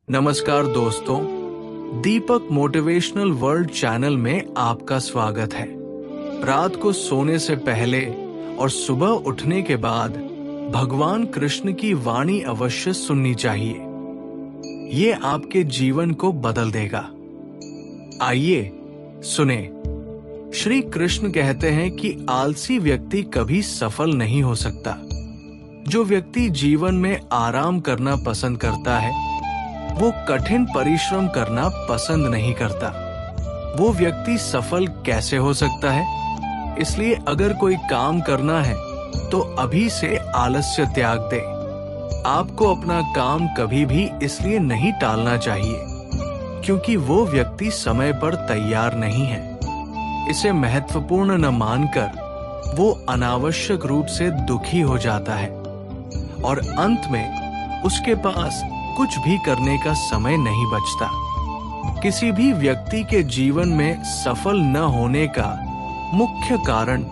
नमस्कार दोस्तों, दीपक motivational world channel में आपका स्वागत है। रात को सोने से पहले और सुबह उठने के बाद भगवान कृष्ण की वाणी अवश्य सुननी चाहिए। ये आपके जीवन को बदल देगा। आइए सुने। श्री कृष्ण कहते हैं कि आलसी व्यक्ति कभी सफल नहीं हो सकता। जो व्यक्ति जीवन में आराम करना पसंद करता है वो कठिन परिश्रम करना पसंद नहीं करता। वो व्यक्ति सफल कैसे हो सकता है? इसलिए अगर कोई काम करना है तो अभी से आलस्य त्याग दे। आपको अपना काम कभी भी इसलिए नहीं टालना चाहिए क्योंकि वो व्यक्ति समय पर तैयार नहीं है। इसे महत्वपूर्ण न मानकर वो अनावश्यक रूप से दुखी हो जाता है और अंत में उसके पास कुछ भी करने का समय नहीं बचता। किसी भी व्यक्ति के जीवन में सफल न होने का मुख्य कारण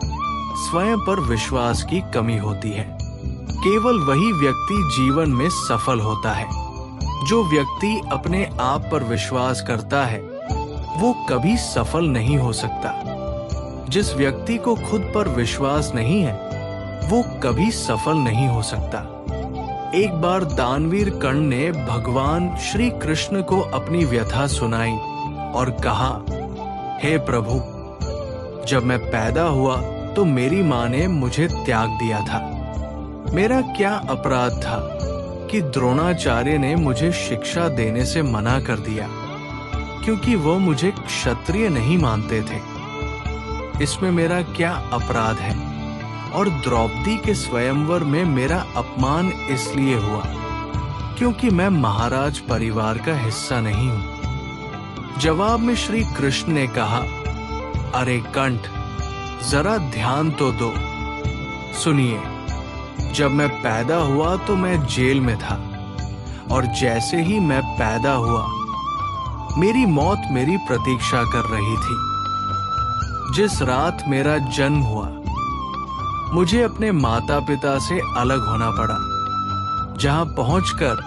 स्वयं पर विश्वास की कमी होती है। केवल वही व्यक्ति जीवन में सफल होता है। जो व्यक्ति अपने आप पर विश्वास करता है वो कभी सफल नहीं हो सकता। जिस व्यक्ति को खुद पर विश्वास नहीं है वो कभी सफल नहीं हो सकता। एक बार दानवीर कर्ण ने भगवान श्री कृष्ण को अपनी व्यथा सुनाई और कहा, हे प्रभु, जब मैं पैदा हुआ तो मेरी माँ ने मुझे त्याग दिया था। मेरा क्या अपराध था कि द्रोणाचार्य ने मुझे शिक्षा देने से मना कर दिया क्योंकि वो मुझे क्षत्रिय नहीं मानते थे। इसमें मेरा क्या अपराध है? और द्रौपदी के स्वयंवर में मेरा अपमान इसलिए हुआ क्योंकि मैं महाराज परिवार का हिस्सा नहीं हूं। जवाब में श्री कृष्ण ने कहा, अरे कंठ, जरा ध्यान तो दो। सुनिए, जब मैं पैदा हुआ तो मैं जेल में था और जैसे ही मैं पैदा हुआ मेरी मौत मेरी प्रतीक्षा कर रही थी। जिस रात मेरा जन्म हुआ मुझे अपने माता पिता से अलग होना पड़ा, जहां पहुंचकर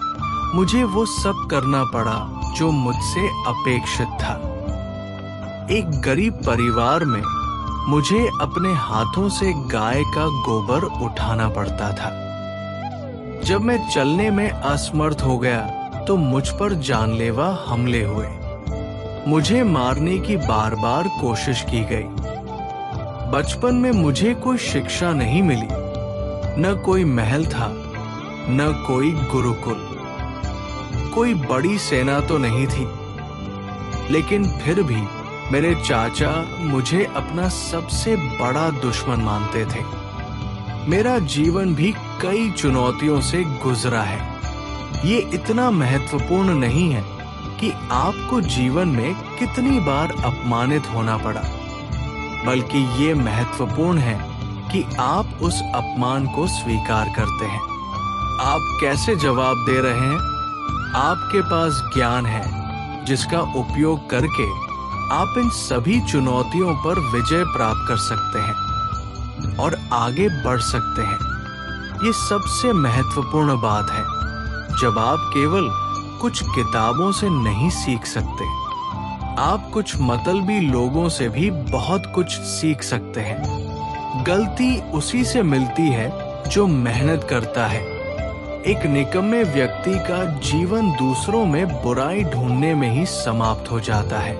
मुझे वो सब करना पड़ा जो मुझसे अपेक्षित था। एक गरीब परिवार में मुझे अपने हाथों से गाय का गोबर उठाना पड़ता था। जब मैं चलने में असमर्थ हो गया तो मुझ पर जानलेवा हमले हुए। मुझे मारने की बार बार कोशिश की गई। बचपन में मुझे कोई शिक्षा नहीं मिली, न कोई महल था, न कोई गुरुकुल, कोई बड़ी सेना तो नहीं थी। लेकिन फिर भी मेरे चाचा मुझे अपना सबसे बड़ा दुश्मन मानते थे। मेरा जीवन भी कई चुनौतियों से गुजरा है। ये इतना महत्वपूर्ण नहीं है कि आपको जीवन में कितनी बार अपमानित होना पड़ा, बल्कि ये महत्वपूर्ण है कि आप उस अपमान को स्वीकार करते हैं। आप कैसे जवाब दे रहे हैं? आपके पास ज्ञान है जिसका उपयोग करके आप इन सभी चुनौतियों पर विजय प्राप्त कर सकते हैं और आगे बढ़ सकते हैं। ये सबसे महत्वपूर्ण बात है। जब आप केवल कुछ किताबों से नहीं सीख सकते, आप कुछ मतलबी लोगों से भी बहुत कुछ सीख सकते हैं। गलती उसी से मिलती है जो मेहनत करता है। एक निकम्मे व्यक्ति का जीवन दूसरों में बुराई ढूंढने में ही समाप्त हो जाता है।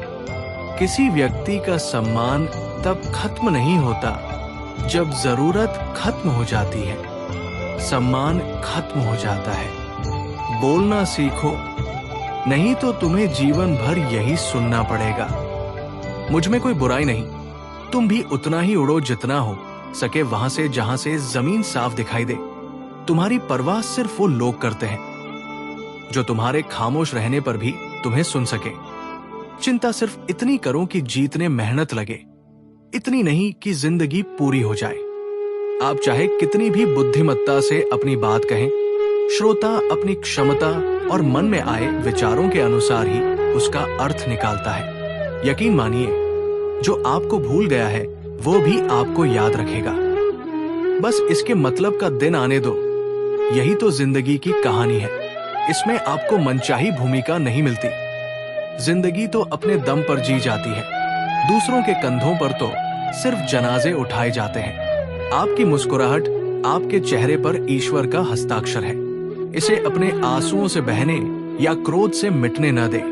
किसी व्यक्ति का सम्मान तब खत्म नहीं होता जब जरूरत खत्म हो जाती है। सम्मान खत्म हो जाता है। बोलना सीखो, नहीं तो तुम्हें जीवन भर यही सुनना पड़ेगा। मुझ में कोई बुराई नहीं, तुम भी उतना ही उड़ो जितना हो सके वहां से जहां से जमीन साफ दिखाई दे। तुम्हारी परवाह सिर्फ वो लोग करते हैं जो तुम्हारे खामोश रहने पर भी तुम्हें सुन सके। चिंता सिर्फ इतनी करो कि जीतने मेहनत लगे, इतनी नहीं कि जिंदगी पूरी हो जाए। आप चाहे कितनी भी बुद्धिमत्ता से अपनी बात कहें, श्रोता अपनी क्षमता और मन में आए विचारों के अनुसार ही उसका अर्थ निकालता है। यकीन मानिए, जो आपको भूल गया है वो भी आपको याद रखेगा। बस इसके मतलब का दिन आने दो। यही तो जिंदगी की कहानी है। इसमें आपको मनचाही भूमिका नहीं मिलती। जिंदगी तो अपने दम पर जी जाती है, दूसरों के कंधों पर तो सिर्फ जनाजे उठाए जाते हैं। आपकी मुस्कुराहट आपके चेहरे पर ईश्वर का हस्ताक्षर है। इसे अपने आंसुओं से बहने या क्रोध से मिटने न दे।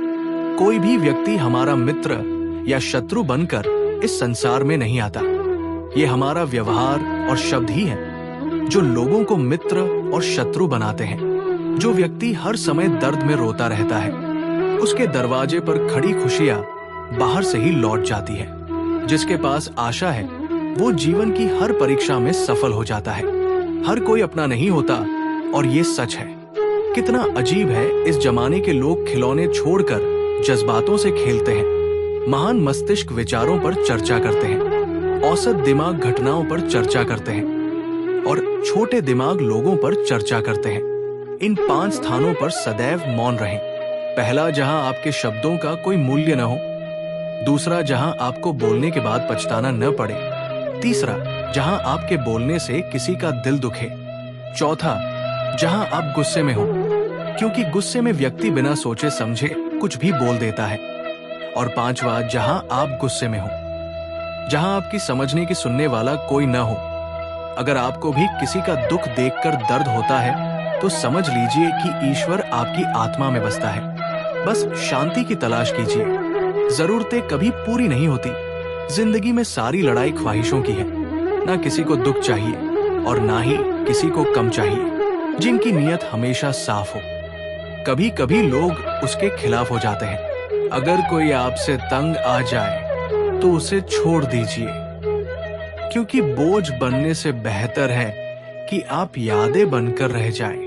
कोई भी व्यक्ति हमारा मित्र या शत्रु बनकर इस संसार में नहीं आता। ये हमारा व्यवहार और शब्द ही हैं जो लोगों को मित्र और शत्रु बनाते हैं। जो व्यक्ति हर समय दर्द में रोता रहता है, उसके दरवाजे पर खड़ी खुशियां बाहर से ही लौट जाती है। जिसके पास आशा है, वो जीवन की हर परीक्षा में सफल हो जाता है। हर कोई अपना नहीं होता, और ये सच है। कितना अजीब है, इस जमाने के लोग खिलौने छोड़कर जज्बातों से खेलते हैं। महान मस्तिष्क विचारों पर चर्चा करते हैं, औसत दिमाग घटनाओं पर चर्चा करते हैं, और छोटे दिमाग लोगों पर चर्चा करते हैं। इन 5 स्थानों पर सदैव मौन रहें। पहला, जहां आपके शब्दों का कोई मूल्य न हो। दूसरा, जहां आपको बोलने के बाद पछताना न पड़े। तीसरा, जहां आपके बोलने से किसी का दिल दुखे। चौथा, जहां आप गुस्से में हो, क्योंकि गुस्से में व्यक्ति बिना सोचे समझे कुछ भी बोल देता है। और पांचवा, जहां आप गुस्से में हो, जहां आपकी समझने की सुनने वाला कोई न हो। अगर आपको भी किसी का दुख देखकर दर्द होता है, तो समझ लीजिए कि ईश्वर आपकी आत्मा में बसता है। बस शांति की तलाश कीजिए। जरूरतें कभी पूरी नहीं होती। जिंदगी में सारी लड़ाई ख्वाहिशों की है। ना किसी को दुख चाहिए और ना ही किसी को कम चाहिए। जिनकी नीयत हमेशा साफ हो, कभी कभी लोग उसके खिलाफ हो जाते हैं। अगर कोई आपसे तंग आ जाए तो उसे छोड़ दीजिए, क्योंकि बोझ बनने से बेहतर है कि आप यादें बनकर रह जाएं।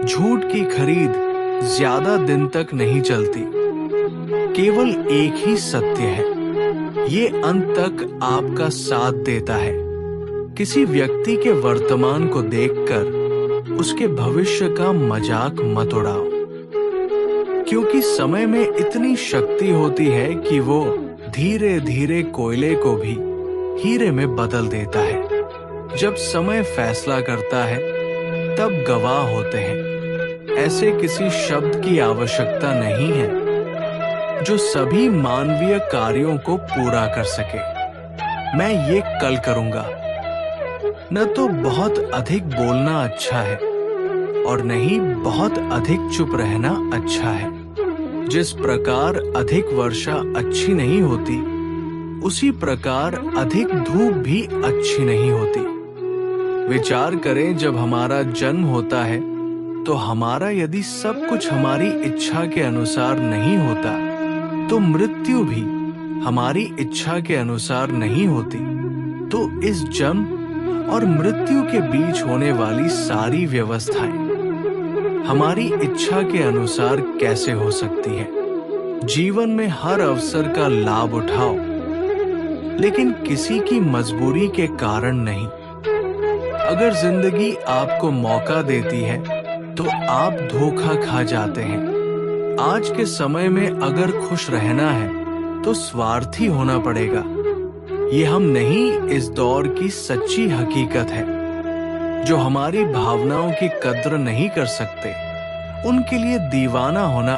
झूठ की खरीद ज्यादा दिन तक नहीं चलती। केवल एक ही सत्य है, ये अंत तक आपका साथ देता है। किसी व्यक्ति के वर्तमान को देखकर उसके भविष्य का मजाक मत उड़ाओ, क्योंकि समय में इतनी शक्ति होती है कि वो धीरे धीरे कोयले को भी हीरे में बदल देता है। जब समय फैसला करता है, तब गवाह होते हैं। ऐसे किसी शब्द की आवश्यकता नहीं है जो सभी मानवीय कार्यों को पूरा कर सके। मैं ये कल करूंगा। न तो बहुत अधिक बोलना अच्छा है, और न ही बहुत अधिक चुप रहना अच्छा है। जिस प्रकार अधिक वर्षा अच्छी नहीं होती, उसी प्रकार अधिक धूप भी अच्छी नहीं होती। विचार करें, जब हमारा जन्म होता है तो हमारा यदि सब कुछ हमारी इच्छा के अनुसार नहीं होता, तो मृत्यु भी हमारी इच्छा के अनुसार नहीं होती। तो इस जन्म और मृत्यु के बीच होने वाली सारी व्यवस्थाएं हमारी इच्छा के अनुसार कैसे हो सकती है? जीवन में हर अवसर का लाभ उठाओ, लेकिन किसी की मजबूरी के कारण नहीं। अगर जिंदगी आपको मौका देती है, तो आप धोखा खा जाते हैं। आज के समय में अगर खुश रहना है, तो स्वार्थी होना पड़ेगा। ये हम नहीं, इस दौर की सच्ची हकीकत है। जो हमारी भावनाओं की कद्र नहीं कर सकते, उनके लिए दीवाना होना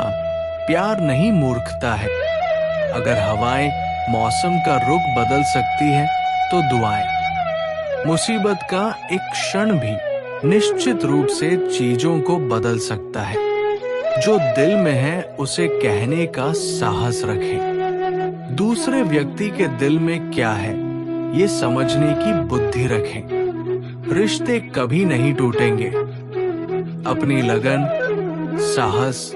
प्यार नहीं, मूर्खता है। अगर हवाएं मौसम का रुख बदल सकती है, तो दुआएं। मुसीबत का एक क्षण भी निश्चित रूप से चीजों को बदल सकता है। जो दिल में है, उसे कहने का साहस रखें। दूसरे व्यक्ति के दिल में क्या है, ये समझने की बुद्धि रखें। रिश्ते कभी नहीं टूटेंगे। अपनी लगन, साहस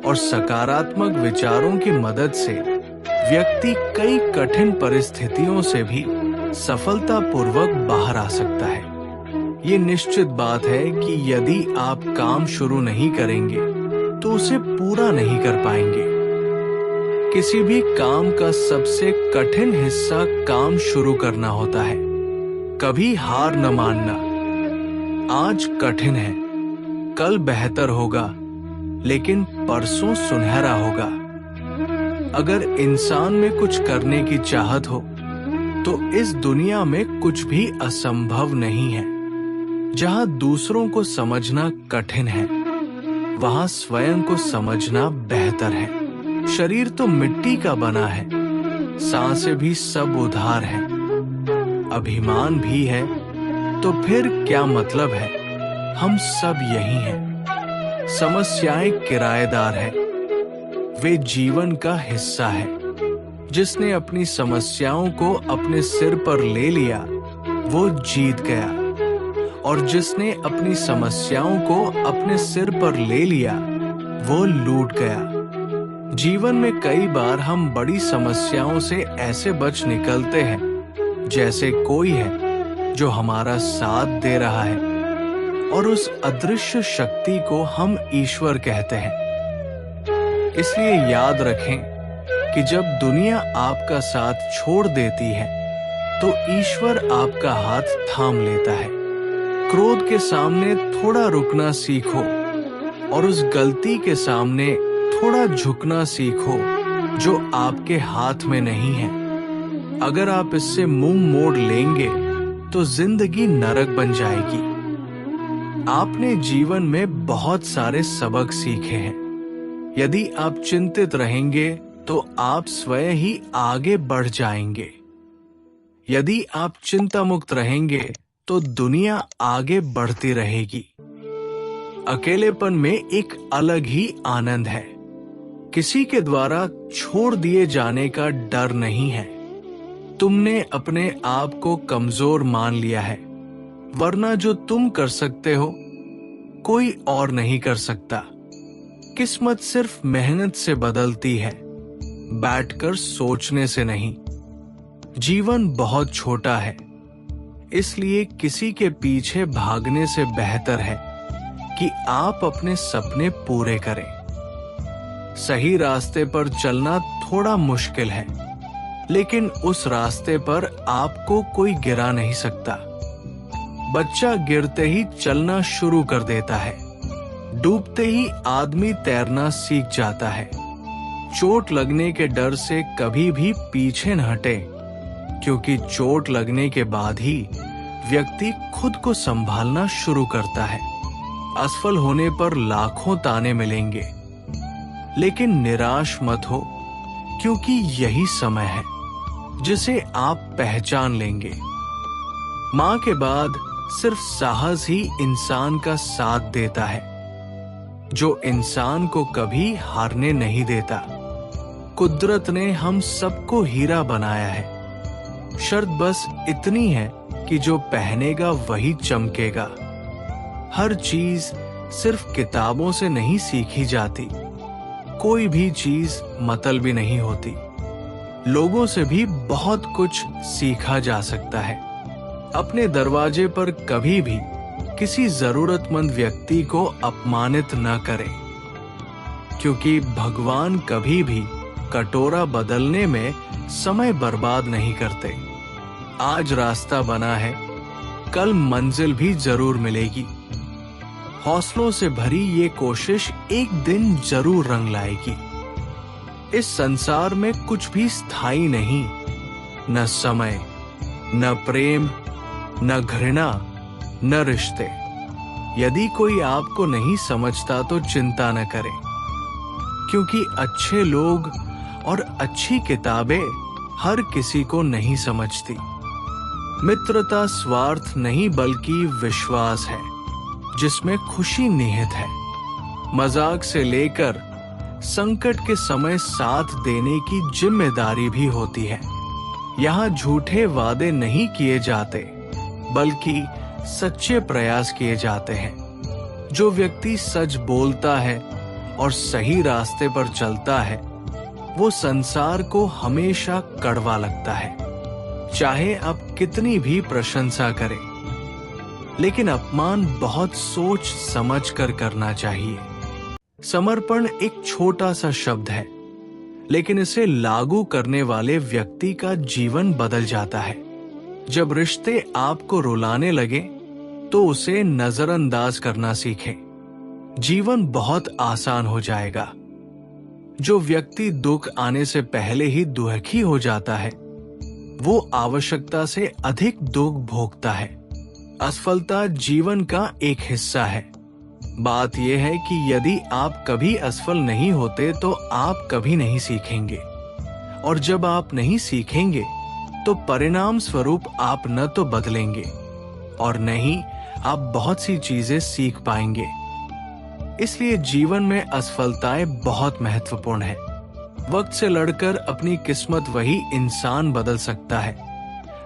और सकारात्मक विचारों की मदद से व्यक्ति कई कठिन परिस्थितियों से भी सफलतापूर्वक बाहर आ सकता है। ये निश्चित बात है कि यदि आप काम शुरू नहीं करेंगे, तो उसे पूरा नहीं कर पाएंगे। किसी भी काम का सबसे कठिन हिस्सा काम शुरू करना होता है। कभी हार न मानना। आज कठिन है, कल बेहतर होगा, लेकिन परसों सुनहरा होगा। अगर इंसान में कुछ करने की चाहत हो, तो इस दुनिया में कुछ भी असंभव नहीं है। जहां दूसरों को समझना कठिन है, वहां स्वयं को समझना बेहतर है। शरीर तो मिट्टी का बना है, सांसें भी सब उधार है, अभिमान भी है, तो फिर क्या मतलब है? हम सब यही हैं। समस्याएं किराएदार है, वे जीवन का हिस्सा है। जिसने अपनी समस्याओं को अपने सिर पर ले लिया वो जीत गया, और जिसने अपनी समस्याओं को अपने सिर पर ले लिया वो लूट गया। जीवन में कई बार हम बड़ी समस्याओं से ऐसे बच निकलते हैं जैसे कोई है जो हमारा साथ दे रहा है, और उस अदृश्य शक्ति को हम ईश्वर कहते हैं। इसलिए याद रखें कि जब दुनिया आपका साथ छोड़ देती है तो ईश्वर आपका हाथ थाम लेता है। क्रोध के सामने थोड़ा रुकना सीखो और उस गलती के सामने थोड़ा झुकना सीखो जो आपके हाथ में नहीं है। अगर आप इससे मुंह मोड़ लेंगे तो जिंदगी नरक बन जाएगी। आपने जीवन में बहुत सारे सबक सीखे हैं। यदि आप चिंतित रहेंगे तो आप स्वयं ही आगे बढ़ जाएंगे। यदि आप चिंता मुक्त रहेंगे तो दुनिया आगे बढ़ती रहेगी। अकेलेपन में एक अलग ही आनंद है। किसी के द्वारा छोड़ दिए जाने का डर नहीं है। तुमने अपने आप को कमजोर मान लिया है, वरना जो तुम कर सकते हो कोई और नहीं कर सकता। किस्मत सिर्फ मेहनत से बदलती है, बैठकर सोचने से नहीं। जीवन बहुत छोटा है, इसलिए किसी के पीछे भागने से बेहतर है कि आप अपने सपने पूरे करें। सही रास्ते पर चलना थोड़ा मुश्किल है, लेकिन उस रास्ते पर आपको कोई गिरा नहीं सकता। बच्चा गिरते ही चलना शुरू कर देता है, डूबते ही आदमी तैरना सीख जाता है। चोट लगने के डर से कभी भी पीछे न हटे, क्योंकि चोट लगने के बाद ही व्यक्ति खुद को संभालना शुरू करता है। असफल होने पर लाखों ताने मिलेंगे, लेकिन निराश मत हो, क्योंकि यही समय है जिसे आप पहचान लेंगे। मां के बाद सिर्फ साहस ही इंसान का साथ देता है, जो इंसान को कभी हारने नहीं देता। कुदरत ने हम सबको हीरा बनाया है। शर्त बस इतनी है कि जो पहनेगा वही चमकेगा। हर चीज सिर्फ किताबों से नहीं सीखी जाती। कोई भी चीज मतलबी नहीं होती। लोगों से भी बहुत कुछ सीखा जा सकता है। अपने दरवाजे पर कभी भी किसी जरूरतमंद व्यक्ति को अपमानित न करें, क्योंकि भगवान कभी भी कटोरा बदलने में समय बर्बाद नहीं करते। आज रास्ता बना है, कल मंजिल भी जरूर मिलेगी। हौसलों से भरी ये कोशिश एक दिन जरूर रंग लाएगी। इस संसार में कुछ भी स्थायी नहीं, न समय, न प्रेम, न घृणा, न रिश्ते। यदि कोई आपको नहीं समझता तो चिंता न करें, क्योंकि अच्छे लोग और अच्छी किताबें हर किसी को नहीं समझती। मित्रता स्वार्थ नहीं बल्कि विश्वास है, जिसमें खुशी निहित है। मजाक से लेकर संकट के समय साथ देने की जिम्मेदारी भी होती है। यहाँ झूठे वादे नहीं किए जाते, बल्कि सच्चे प्रयास किए जाते हैं। जो व्यक्ति सच बोलता है और सही रास्ते पर चलता है, वो संसार को हमेशा कड़वा लगता है। चाहे आप कितनी भी प्रशंसा करें, लेकिन अपमान बहुत सोच समझ कर करना चाहिए। समर्पण एक छोटा सा शब्द है, लेकिन इसे लागू करने वाले व्यक्ति का जीवन बदल जाता है। जब रिश्ते आपको रुलाने लगे तो उसे नजरअंदाज करना सीखें। जीवन बहुत आसान हो जाएगा। जो व्यक्ति दुख आने से पहले ही दुखी हो जाता है, वो आवश्यकता से अधिक दुख भोगता है। असफलता जीवन का एक हिस्सा है, बात यह है कि यदि आप कभी असफल नहीं होते तो आप कभी नहीं सीखेंगे, और जब आप नहीं सीखेंगे तो परिणाम स्वरूप आप न तो बदलेंगे और न ही आप बहुत सी चीजें सीख पाएंगे। इसलिए जीवन में असफलताएं बहुत महत्वपूर्ण है। वक्त से लड़कर अपनी किस्मत वही इंसान बदल सकता है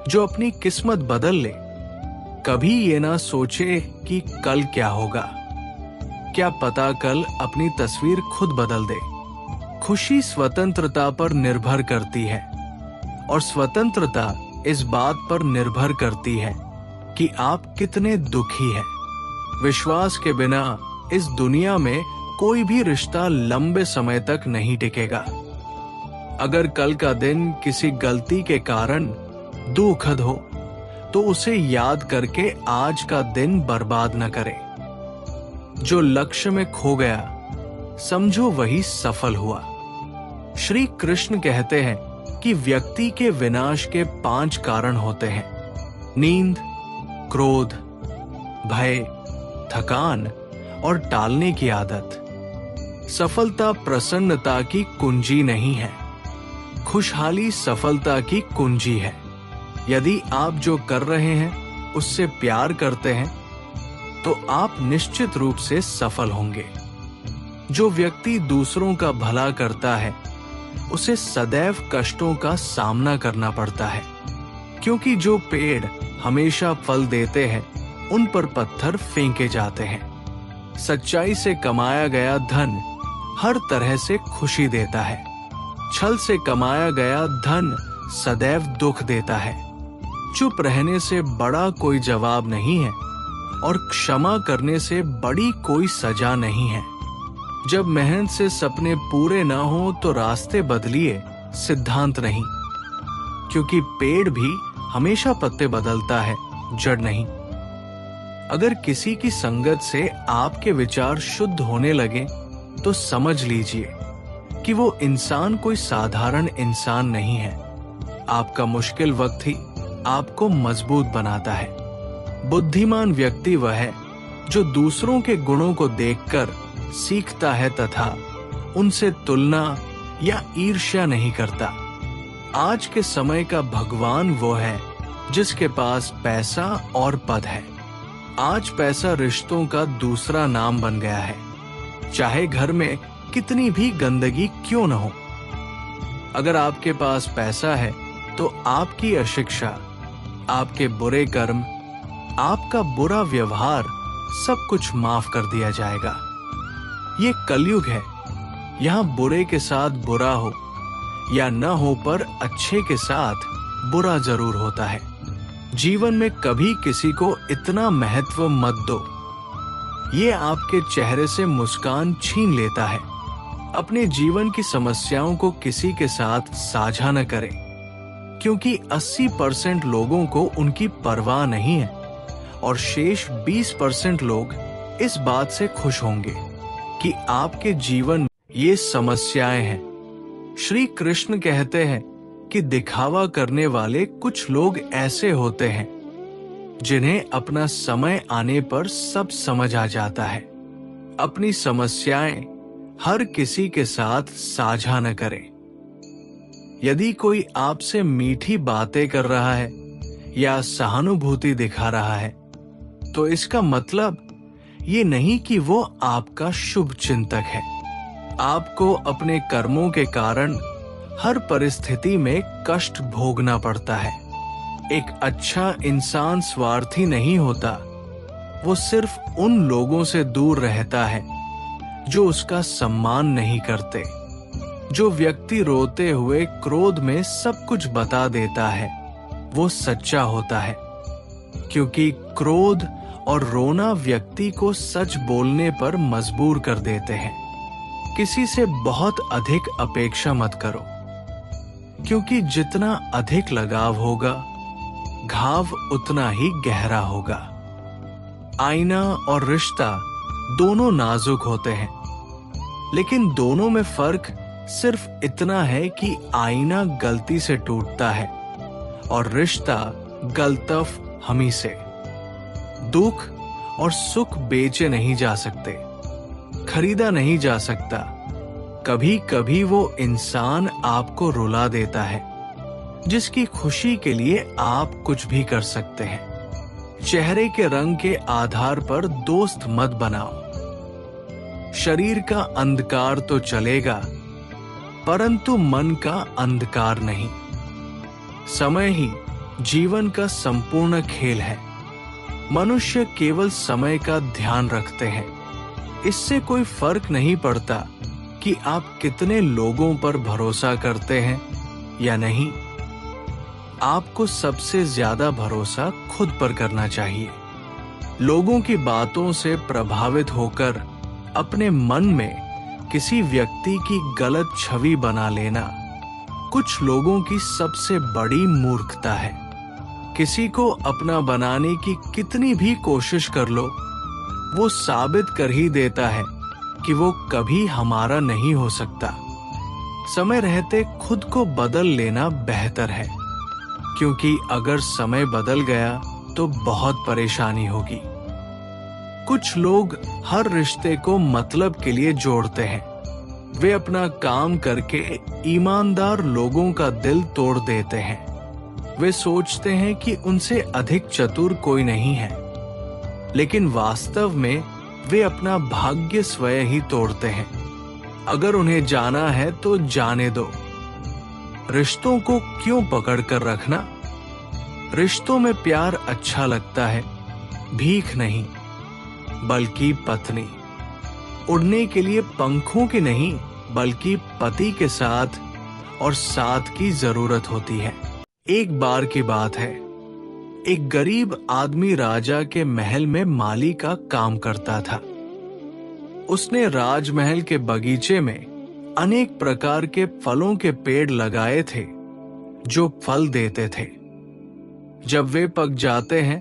जो अपनी किस्मत बदल ले। कभी ये ना सोचे कि कल क्या होगा, क्या पता कल अपनी तस्वीर खुद बदल दे। खुशी स्वतंत्रता पर निर्भर करती है और स्वतंत्रता इस बात पर निर्भर करती है कि आप कितने दुखी हैं। विश्वास के बिना इस दुनिया में कोई भी रिश्ता लंबे समय तक नहीं टिकेगा। अगर कल का दिन किसी गलती के कारण दुखद हो तो उसे याद करके आज का दिन बर्बाद न करें। जो लक्ष्य में खो गया समझो वही सफल हुआ। श्री कृष्ण कहते हैं कि व्यक्ति के विनाश के 5 कारण होते हैं: नींद, क्रोध, भय, थकान और टालने की आदत। सफलता प्रसन्नता की कुंजी नहीं है, खुशहाली सफलता की कुंजी है। यदि आप जो कर रहे हैं उससे प्यार करते हैं तो आप निश्चित रूप से सफल होंगे। जो व्यक्ति दूसरों का भला करता है उसे सदैव कष्टों का सामना करना पड़ता है, क्योंकि जो पेड़ हमेशा फल देते हैं उन पर पत्थर फेंके जाते हैं। सच्चाई से कमाया गया धन हर तरह से खुशी देता है, छल से कमाया गया धन सदैव दुख देता है। चुप रहने से बड़ा कोई जवाब नहीं है और क्षमा करने से बड़ी कोई सजा नहीं है। जब मेहनत से सपने पूरे ना हो तो रास्ते बदलिए, सिद्धांत नहीं, क्योंकि पेड़ भी हमेशा पत्ते बदलता है, जड़ नहीं। अगर किसी की संगत से आपके विचार शुद्ध होने लगे तो समझ लीजिए कि वो इंसान कोई साधारण इंसान नहीं है। आपका मुश्किल वक्त ही आपको मजबूत बनाता है। बुद्धिमान व्यक्ति वह है जो दूसरों के गुणों को देखकर सीखता है तथा उनसे तुलना या ईर्ष्या नहीं करता। आज के समय का भगवान वो है जिसके पास पैसा और पद है। आज पैसा रिश्तों का दूसरा नाम बन गया है, चाहे घर में कितनी भी गंदगी क्यों न हो। अगर आपके पास पैसा है तो आपकी अशिक्षा, आपके बुरे कर्म, आपका बुरा व्यवहार सब कुछ माफ कर दिया जाएगा। ये कलयुग है, यहाँ बुरे के साथ बुरा हो या न हो पर अच्छे के साथ बुरा जरूर होता है। जीवन में कभी किसी को इतना महत्व मत दो, ये आपके चेहरे से मुस्कान छीन लेता है। अपने जीवन की समस्याओं को किसी के साथ साझा न करें, क्योंकि 80% लोगों को उनकी परवाह नहीं है और शेष 20% लोग इस बात से खुश होंगे कि आपके जीवन में ये समस्याएं हैं। श्री कृष्ण कहते हैं कि दिखावा करने वाले कुछ लोग ऐसे होते हैं जिन्हें अपना समय आने पर सब समझ आ जाता है। अपनी समस्याएं हर किसी के साथ साझा न करें। यदि कोई आपसे मीठी बातें कर रहा है या सहानुभूति दिखा रहा है तो इसका मतलब ये नहीं कि वो आपका शुभ चिंतक है। आपको अपने कर्मों के कारण हर परिस्थिति में कष्ट भोगना पड़ता है। एक अच्छा इंसान स्वार्थी नहीं होता, वो सिर्फ उन लोगों से दूर रहता है जो उसका सम्मान नहीं करते। जो व्यक्ति रोते हुए क्रोध में सब कुछ बता देता है वो सच्चा होता है, क्योंकि क्रोध और रोना व्यक्ति को सच बोलने पर मजबूर कर देते हैं। किसी से बहुत अधिक अपेक्षा मत करो, क्योंकि जितना अधिक लगाव होगा घाव उतना ही गहरा होगा। आईना और रिश्ता दोनों नाजुक होते हैं, लेकिन दोनों में फर्क सिर्फ इतना है कि आईना गलती से टूटता है और रिश्ता गलतफ हमी से। दुख और सुख बेचे नहीं जा सकते, खरीदा नहीं जा सकता। कभी कभी वो इंसान आपको रुला देता है जिसकी खुशी के लिए आप कुछ भी कर सकते हैं। चेहरे के रंग के आधार पर दोस्त मत बनाओ। शरीर का अंधकार तो चलेगा, परंतु मन का अंधकार नहीं। समय ही जीवन का संपूर्ण खेल है। मनुष्य केवल समय का ध्यान रखते हैं। इससे कोई फर्क नहीं पड़ता कि आप कितने लोगों पर भरोसा करते हैं या नहीं। आपको सबसे ज्यादा भरोसा खुद पर करना चाहिए। लोगों की बातों से प्रभावित होकर अपने मन में किसी व्यक्ति की गलत छवि बना लेना कुछ लोगों की सबसे बड़ी मूर्खता है। किसी को अपना बनाने की कितनी भी कोशिश कर लो, वो साबित कर ही देता है कि वो कभी हमारा नहीं हो सकता। समय रहते खुद को बदल लेना बेहतर है, क्योंकि अगर समय बदल गया तो बहुत परेशानी होगी। कुछ लोग हर रिश्ते को मतलब के लिए जोड़ते हैं। वे अपना काम करके ईमानदार लोगों का दिल तोड़ देते हैं। वे सोचते हैं कि उनसे अधिक चतुर कोई नहीं है, लेकिन वास्तव में वे अपना भाग्य स्वयं ही तोड़ते हैं। अगर उन्हें जाना है तो जाने दो। रिश्तों को क्यों पकड़ कर रखना? रिश्तों में प्यार अच्छा लगता है, भीख नहीं बल्कि पत्नी। उड़ने के लिए पंखों की नहीं बल्कि पति के साथ और साथ की जरूरत होती है। एक बार की बात है, एक गरीब आदमी राजा के महल में माली का काम करता था। उसने राजमहल के बगीचे में अनेक प्रकार के फलों के पेड़ लगाए थे जो फल देते थे। जब वे पक जाते हैं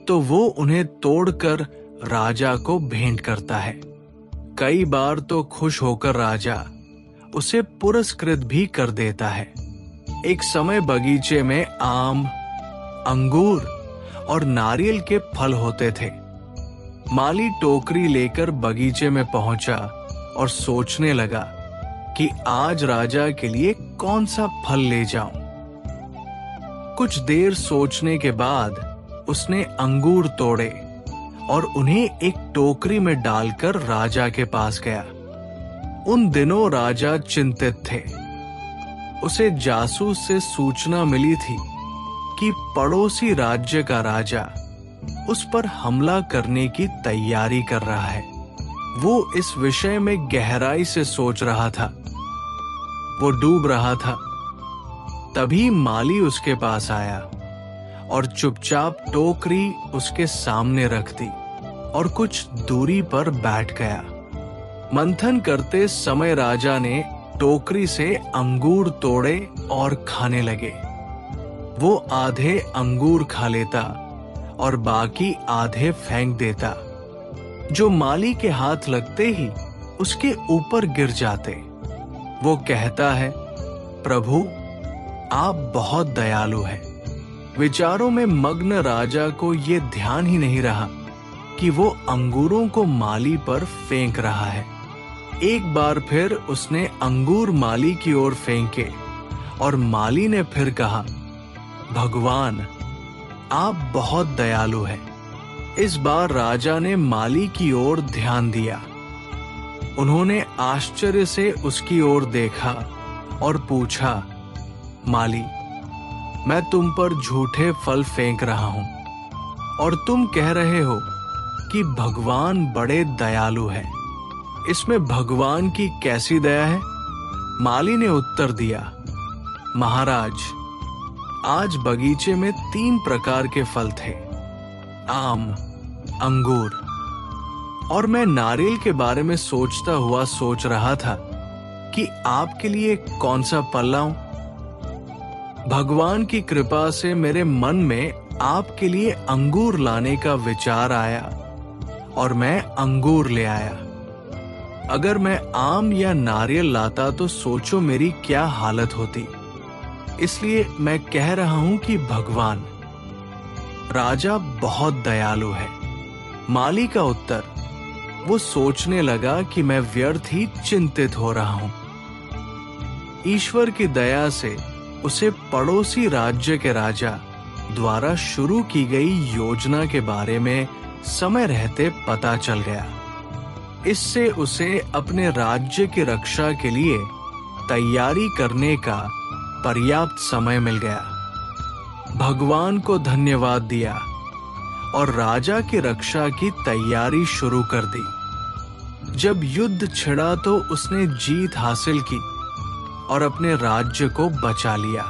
तो वो उन्हें तोड़कर राजा को भेंट करता है। कई बार तो खुश होकर राजा उसे पुरस्कृत भी कर देता है। एक समय बगीचे में आम, अंगूर और नारियल के फल होते थे। माली टोकरी लेकर बगीचे में पहुंचा और सोचने लगा कि आज राजा के लिए कौन सा फल ले जाऊं। कुछ देर सोचने के बाद उसने अंगूर तोड़े और उन्हें एक टोकरी में डालकर राजा के पास गया। उन दिनों राजा चिंतित थे। उसे जासूस से सूचना मिली थी कि पड़ोसी राज्य का राजा उस पर हमला करने की तैयारी कर रहा है। वो इस विषय में गहराई से सोच रहा था। वो डूब रहा था। तभी माली उसके पास आया और चुपचाप टोकरी उसके सामने रख दी और कुछ दूरी पर बैठ गया। मंथन करते समय राजा ने टोकरी से अंगूर तोड़े और खाने लगे। वो आधे अंगूर खा लेता और बाकी आधे फेंक देता, जो माली के हाथ लगते ही उसके ऊपर गिर जाते। वो कहता है, प्रभु आप बहुत दयालु हैं। विचारों में मग्न राजा को ये ध्यान ही नहीं रहा कि वो अंगूरों को माली पर फेंक रहा है। एक बार फिर उसने अंगूर माली की ओर फेंके और माली ने फिर कहा, भगवान आप बहुत दयालु हैं। इस बार राजा ने माली की ओर ध्यान दिया। उन्होंने आश्चर्य से उसकी ओर देखा और पूछा, माली मैं तुम पर झूठे फल फेंक रहा हूं और तुम कह रहे हो कि भगवान बड़े दयालु हैं। इसमें भगवान की कैसी दया है? माली ने उत्तर दिया, महाराज आज बगीचे में 3 प्रकार के फल थे, आम, अंगूर और मैं नारियल के बारे में सोचता हुआ सोच रहा था कि आपके लिए कौन सा फल लाऊं। भगवान की कृपा से मेरे मन में आपके लिए अंगूर लाने का विचार आया और मैं अंगूर ले आया। अगर मैं आम या नारियल लाता तो सोचो मेरी क्या हालत होती। इसलिए मैं कह रहा हूं कि भगवान राजा बहुत दयालु है। माली का उत्तर, वो सोचने लगा कि मैं व्यर्थ ही चिंतित हो रहा हूं। ईश्वर की दया से उसे पड़ोसी राज्य के राजा द्वारा शुरू की गई योजना के बारे में समय रहते पता चल गया। इससे उसे अपने राज्य की रक्षा के लिए तैयारी करने का पर्याप्त समय मिल गया। भगवान को धन्यवाद दिया और राजा की रक्षा की तैयारी शुरू कर दी। जब युद्ध छिड़ा तो उसने जीत हासिल की और अपने राज्य को बचा लिया।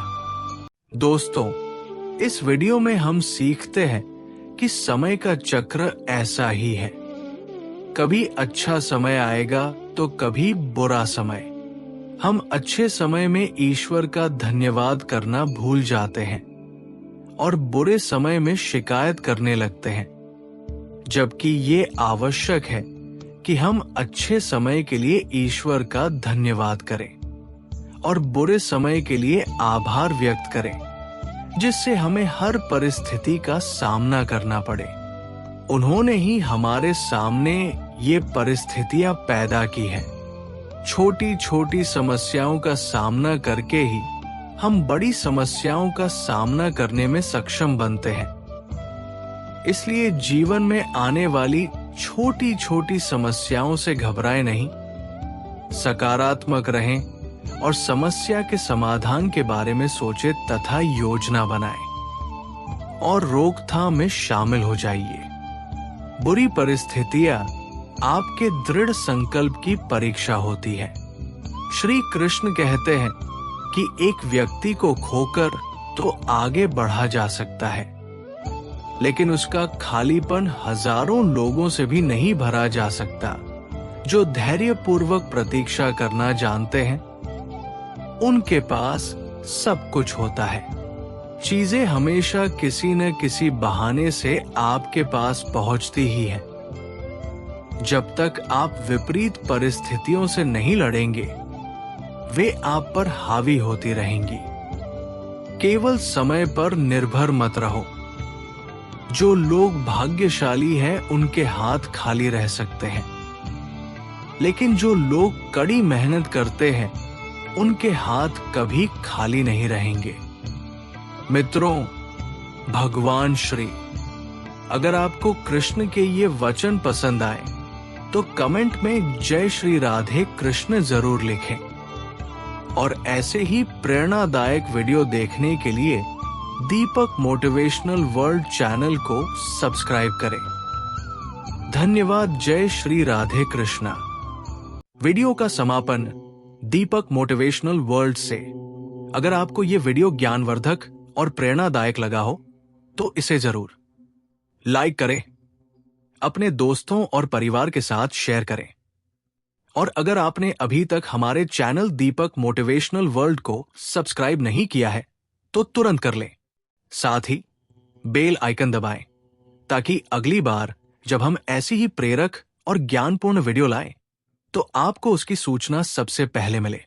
दोस्तों, इस वीडियो में हम सीखते हैं कि समय का चक्र ऐसा ही है। कभी अच्छा समय आएगा तो कभी बुरा समय। हम अच्छे समय में ईश्वर का धन्यवाद करना भूल जाते हैं और बुरे समय में शिकायत करने लगते हैं, जबकि ये आवश्यक है कि हम अच्छे समय के लिए ईश्वर का धन्यवाद करें और बुरे समय के लिए आभार व्यक्त करें, जिससे हमें हर परिस्थिति का सामना करना पड़े। उन्होंने ही हमारे सामने ये परिस्थितियां पैदा की हैं। छोटी छोटी समस्याओं का सामना करके ही हम बड़ी समस्याओं का सामना करने में सक्षम बनते हैं। इसलिए जीवन में आने वाली छोटी छोटी समस्याओं से घबराएं नहीं, सकारात्मक रहें और समस्या के समाधान के बारे में सोचें तथा योजना बनाएं और रोकथाम में शामिल हो जाइए। बुरी परिस्थितियां आपके दृढ़ संकल्प की परीक्षा होती है। श्री कृष्ण कहते हैं कि एक व्यक्ति को खोकर तो आगे बढ़ा जा सकता है, लेकिन उसका खालीपन हजारों लोगों से भी नहीं भरा जा सकता जो धैर्यपूर्वक प्रतीक्षा करना जानते हैं। उनके पास सब कुछ होता है। चीजें हमेशा किसी न किसी बहाने से आपके पास पहुंचती ही हैं। जब तक आप विपरीत परिस्थितियों से नहीं लड़ेंगे, वे आप पर हावी होती रहेंगी। केवल समय पर निर्भर मत रहो। जो लोग भाग्यशाली हैं, उनके हाथ खाली रह सकते हैं, लेकिन जो लोग कड़ी मेहनत करते हैं, उनके हाथ कभी खाली नहीं रहेंगे। मित्रों, भगवान श्री, अगर आपको कृष्ण के ये वचन पसंद आए तो कमेंट में जय श्री राधे कृष्ण जरूर लिखें और ऐसे ही प्रेरणादायक वीडियो देखने के लिए दीपक मोटिवेशनल वर्ल्ड चैनल को सब्सक्राइब करें। धन्यवाद। जय श्री राधे कृष्णा। वीडियो का समापन दीपक मोटिवेशनल वर्ल्ड से। अगर आपको ये वीडियो ज्ञानवर्धक और प्रेरणादायक लगा हो तो इसे जरूर लाइक करें, अपने दोस्तों और परिवार के साथ शेयर करें और अगर आपने अभी तक हमारे चैनल दीपक मोटिवेशनल वर्ल्ड को सब्सक्राइब नहीं किया है तो तुरंत कर लें। साथ ही बेल आइकन दबाएं ताकि अगली बार जब हम ऐसी ही प्रेरक और ज्ञानपूर्ण वीडियो लाएं तो आपको उसकी सूचना सबसे पहले मिले।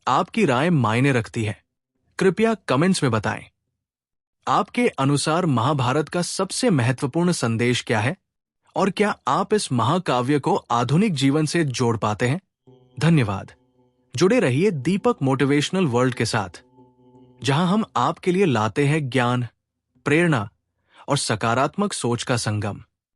आपकी राय मायने रखती है। कृपया कमेंट्स में बताएं, आपके अनुसार महाभारत का सबसे महत्वपूर्ण संदेश क्या है और क्या आप इस महाकाव्य को आधुनिक जीवन से जोड़ पाते हैं? धन्यवाद। जुड़े रहिए दीपक मोटिवेशनल वर्ल्ड के साथ, जहां हम आपके लिए लाते हैं ज्ञान, प्रेरणा और सकारात्मक सोच का संगम।